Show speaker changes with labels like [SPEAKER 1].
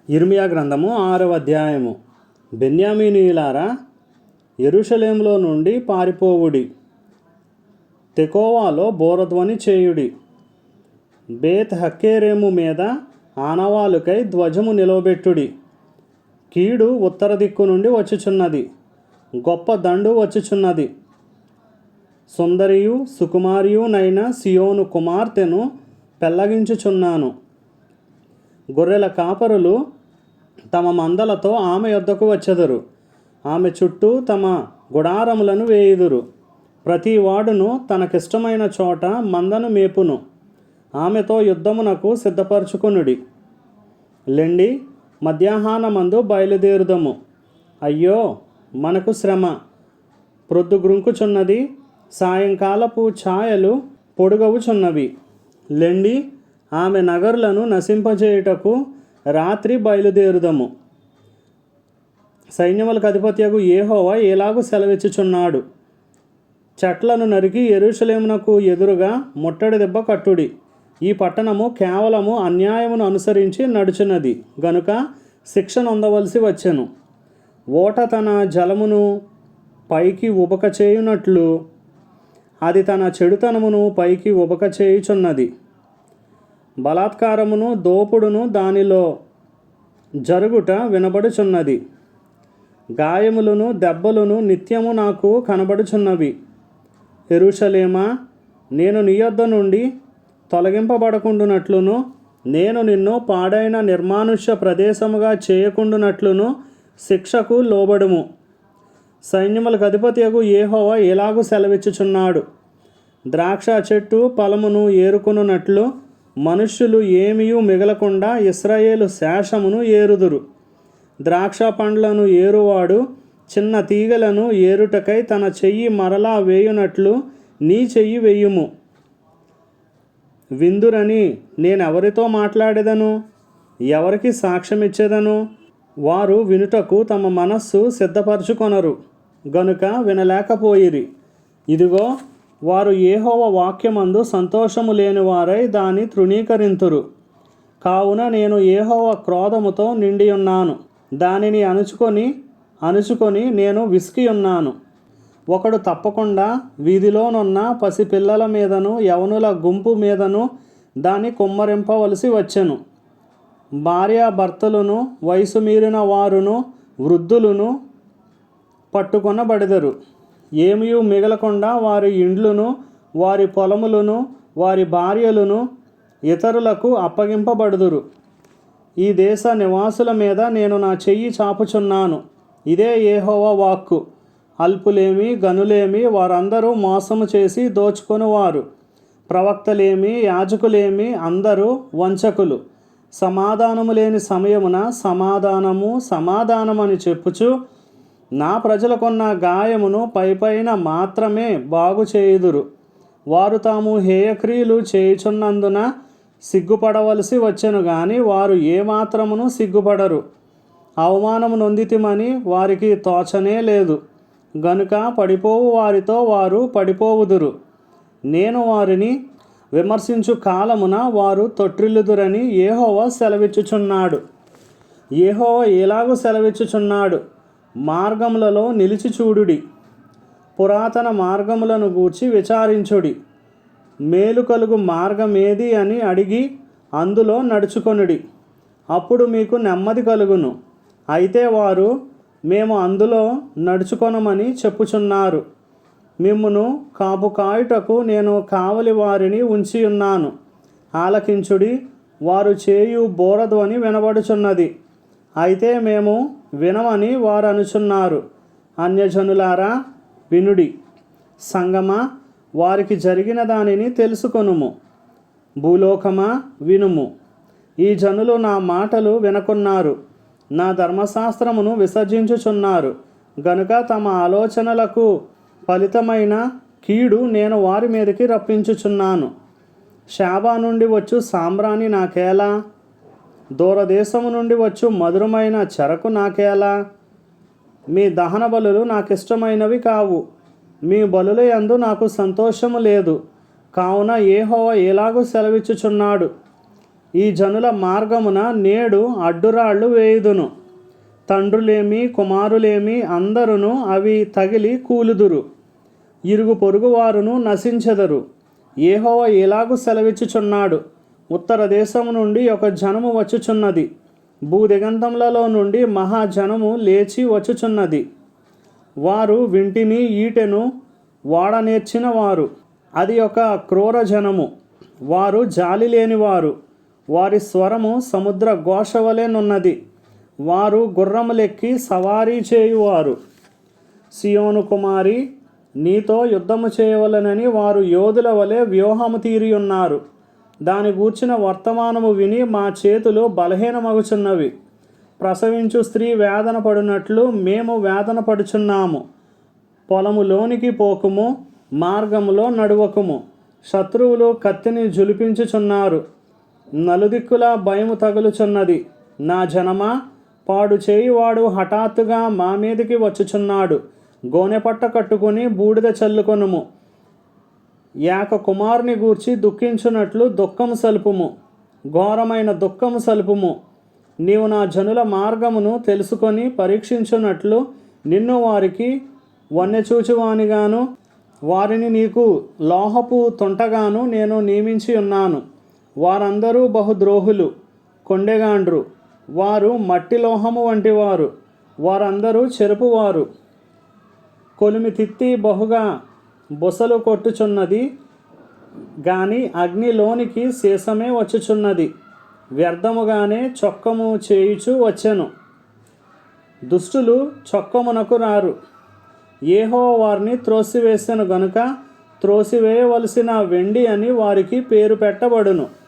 [SPEAKER 1] ఇర్మియా గ్రంథము 6వ అధ్యాయము. బెన్యామీనీయులారా, యెరూషలేములో నుండి పారిపోవుడి, తెకోవాలో బోరధ్వని చేయుడి, బేత్ హక్కేరేము మీద ఆనవాలుకై ధ్వజము నిలవబెట్టుడి. కీడు ఉత్తర దిక్కు నుండి వచ్చుచున్నది, గొప్ప దండు వచ్చుచున్నది. సుందరియు సుకుమారియునైన సియోను కుమార్తెను పెళ్లగించుచున్నాను. గొర్రెల కాపరులు తమ మందలతో ఆమె యొద్దకు వచ్చెదరు. ఆమె చుట్టూ తమ గుడారములను వేయుదురు. ప్రతి వాడును తనకిష్టమైన చోట మందను మేపును. ఆమెతో యుద్ధమునకు సిద్ధపరచుకొనుడి. లెండి, మధ్యాహ్నమందు బయలుదేరుదము. అయ్యో, మనకు శ్రమ! ప్రొద్దుగ్రుంకుచున్నది, సాయంకాలపు ఛాయలు పొడుగవుచున్నవి. లెండి, ఆమె నగరులను నశింపజేయుటకు రాత్రి బయలుదేరుదము. సైన్యములకు అధిపత్యగు యెహోవా ఎలాగూ సెలవిచ్చుచున్నాడు. చెట్లను నరికి యెరూషలేమునకు ఎదురుగా ముట్టడి దెబ్బ కట్టుడి. ఈ పట్టణము కేవలము అన్యాయమును అనుసరించి నడుచున్నది గనుక శిక్ష నొందవలసి వచ్చెను. ఓట తన జలమును పైకి ఉబక చేయునట్లు అది తన చెడుతనమును పైకి ఉబక చేయుచున్నది. బలాత్కారమును దోపుడును దానిలో జరుగుట వినబడుచున్నది. గాయములను దెబ్బలను నిత్యము నాకు కనబడుచున్నవి. యెరూషలేమా, నేను నీ యొద్ద నుండి తొలగింపబడకుండునట్లును, నేను నిన్ను పాడైన నిర్మానుష్య ప్రదేశముగా చేయకుండునట్లును శిక్షకు లోబడుము. సైన్యములకు అధిపతియగు యెహోవా ఎలాగూ సెలవిచ్చుచున్నాడు. ద్రాక్ష చెట్టు ఫలమును ఏరుకొనున్నట్లు మనుష్యులు ఏమీయూ మిగలకుండా ఇశ్రాయేలు శేషమును ఏరుదురు. ద్రాక్ష పండ్లను ఏరువాడు చిన్న తీగలను ఏరుటకై తన చెయ్యి మరలా వేయునట్లు నీ చెయ్యి వేయుము. విందురని నేనెవరితో మాట్లాడేదను? ఎవరికి సాక్ష్యమిచ్చేదను? వారు వినుటకు తమ మనస్సు సిద్ధపరచుకొనరు గనుక వినలేకపోయిరి. ఇదిగో, వారు యెహోవా వాక్యమందు సంతోషము లేని వారై దాన్ని తృణీకరింతురు. కావున నేను యెహోవా క్రోధముతో నిండియున్నాను. దానిని అణుచుకొని నేను విసికియున్నాను. ఒకడు తప్పకుండా వీధిలోనున్న పసిపిల్లల మీదను యవనుల గుంపు మీదను దాన్ని కుమ్మరింపవలసి వచ్చెను. భార్యాభర్తలను, వయసు మీరిన వారును, వృద్ధులను పట్టుకొనబడెదరు. ఏమీయూ మిగలకుండా వారి ఇండ్లును, వారి పొలములను, వారి భార్యలను ఇతరులకు అప్పగింపబడుదురు. ఈ దేశ నివాసుల మీద నేను నా చెయ్యి చాపుచున్నాను. ఇదే యెహోవా వాక్కు. అల్పులేమి గనులేమి వారందరూ మోసము చేసి దోచుకొనువారు. ప్రవక్తలేమి యాజకులేమి అందరూ వంచకులు. సమాధానము లేని సమయమున సమాధానము సమాధానమని చెప్పుచు నా ప్రజలకున్న గాయమును పైపైన మాత్రమే బాగు చేయుదురు. వారు తాము హేయక్రియలు చేయుచున్నందున సిగ్గుపడవలసి వచ్చెను గాని వారు ఏమాత్రమును సిగ్గుపడరు. అవమానము నొందితిమని వారికి తోచనే లేదు గనుక పడిపోవు వారితో వారు పడిపోవుదురు. నేను వారిని విమర్శించు కాలమున వారు తొట్రిల్లుదురని యెహోవా సెలవిచ్చుచున్నాడు. యెహోవా ఎలాగూ సెలవిచ్చుచున్నాడు. మార్గములలో నిలిచి చూడుడి, పురాతన మార్గములను గూర్చి విచారించుడి. మేలు కలుగు మార్గమేది అని అడిగి అందులో నడుచుకొనుడి. అప్పుడు మీకు నెమ్మది కలుగును. అయితే వారు మేము అందులో నడుచుకొనమని చెప్పుచున్నారు. మిమ్మును కాపు కాయుటకు నేను కావలి వారిని ఉంచియున్నాను. ఆలకించుడి, వారు చేయు బోరధ్వని వినబడుచున్నది. అయితే మేము వినమని వారు అనుచున్నారు. అన్యజనులారా వినుడి, సంగమా వారికి జరిగిన దానిని తెలుసుకొనుము. భూలోకమా వినుము. ఈ జనులు నా మాటలు వినకున్నారు, నా ధర్మశాస్త్రమును విసర్జించుచున్నారు గనుక తమ ఆలోచనలకు ఫలితమైన కీడు నేను వారి మీదకి రప్పించుచున్నాను. షాబా నుండి వచ్చు సాంబ్రాణి నాకేలా? దూరదేశము నుండి వచ్చు మధురమైన చెరకు నాకేలా? మీ దహన బలులు నాకిష్టమైనవి కావు, మీ బలుల యందు నాకు సంతోషము లేదు. కావున యెహోవా ఎలాగూ సెలవిచ్చుచున్నాడు. ఈ జనుల మార్గమున నేడు అడ్డురాళ్ళు వేయుదును. తండ్రులేమి కుమారులేమి అందరును అవి తగిలి కూలుదురు. ఇరుగు పొరుగు వారును నశించెదరు. యెహోవా ఇలాగు సెలవిచ్చుచున్నాడు, ఉత్తర దేశము నుండి ఒక జనము వచ్చుచున్నది, భూదిగంతములలో నుండి మహాజనము లేచి వచ్చుచున్నది. వారు వింటిని ఈటెను వాడనేర్చిన వారు. అది ఒక క్రూర జనము, వారు జాలి లేనివారు. వారి స్వరము సముద్ర ఘోష వలెనున్నది. వారు గుర్రములెక్కి సవారీ చేయువారు. సియోను కుమారి, నీతో యుద్ధము చేయవలెనని వారు యోధుల వలె వ్యూహము తీరియున్నారు. దాని గూర్చిన వర్తమానము విని మా చేతులు బలహీనమగుచున్నవి. ప్రసవించు స్త్రీ వేదన పడినట్లు మేము వేదన పడుచున్నాము. పొలములోనికి పోకుము, మార్గములో నడువకుము. శత్రువులు కత్తిని జులిపించుచున్నారు. నలుదిక్కులా భయము తగులుచున్నది. నా జనమా, పాడు చేయువాడు హఠాత్తుగా మా మీదికి వచ్చుచున్నాడు. గోనెపట్ట కట్టుకుని బూడిద చల్లుకొనుము. యాక కుమారుని గూర్చి దుఃఖించున్నట్లు దుఃఖము సలుపుము, ఘోరమైన దుఃఖము సలుపుము. నీవు నా జనుల మార్గమును తెలుసుకొని పరీక్షించున్నట్లు నిన్ను వారికి వన్నెచూచువానిగాను వారిని నీకు లోహపు తొంటగాను నేను నియమించి ఉన్నాను. వారందరూ బహుద్రోహులు, కొండెగాండ్రు. వారు మట్టి లోహము వంటివారు. వారందరూ చెరుపువారు. కొలిమి తిత్తి బహుగా బుసలు కొట్టుచున్నది, గాని అగ్నిలోనికి శేషమే వచ్చుచున్నది. వ్యర్థముగానే చొక్కము చేయుచు వచ్చెను. దుష్టులు చొక్కమునకు రారు. యెహోవా వారిని త్రోసివేసెను గనుక త్రోసివేయవలసిన వెండి అని వారికి పేరు పెట్టబడును.